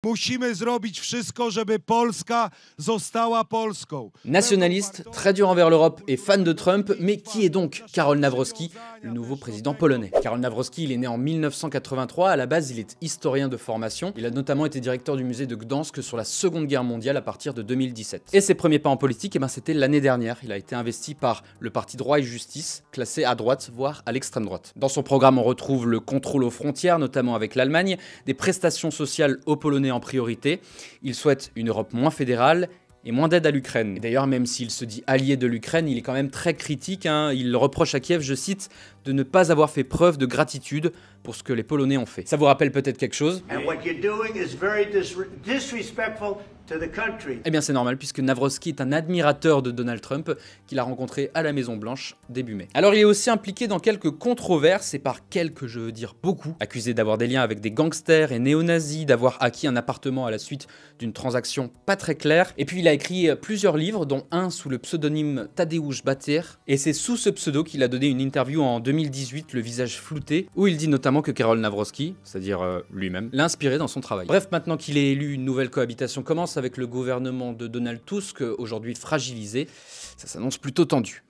Musimy zrobić wszystko, żeby Polska została Polską. Nationaliste, très dur envers l'Europe et fan de Trump, mais qui est donc Karol Nawrocki, le nouveau président polonais? Karol Nawrocki, il est né en 1983, à la base il est historien de formation, il a notamment été directeur du musée de Gdansk sur la Seconde Guerre mondiale à partir de 2017. Et ses premiers pas en politique, c'était l'année dernière, il a été investi par le parti Droit et Justice, classé à droite, voire à l'extrême droite. Dans son programme, on retrouve le contrôle aux frontières, notamment avec l'Allemagne, des prestations sociales aux Polonais en priorité. Il souhaite une Europe moins fédérale et moins d'aide à l'Ukraine. Et d'ailleurs, même s'il se dit allié de l'Ukraine, il est quand même très critique. Il reproche à Kiev, je cite, de ne pas avoir fait preuve de gratitude pour ce que les Polonais ont fait. Ça vous rappelle peut-être quelque chose? Eh bien c'est normal, puisque Nawrocki est un admirateur de Donald Trump qu'il a rencontré à la Maison Blanche début mai. Alors il est aussi impliqué dans quelques controverses, et par quelques je veux dire beaucoup, accusé d'avoir des liens avec des gangsters et néo-nazis, d'avoir acquis un appartement à la suite d'une transaction pas très claire, et puis il a écrit plusieurs livres, dont un sous le pseudonyme Tadeusz Batyr, et c'est sous ce pseudo qu'il a donné une interview en 2018, le visage flouté, où il dit notamment que Karol Nawrocki, c'est-à-dire lui-même, l'a inspiré dans son travail. Bref, maintenant qu'il est élu, une nouvelle cohabitation commence avec le gouvernement de Donald Tusk, aujourd'hui fragilisé. Ça s'annonce plutôt tendu.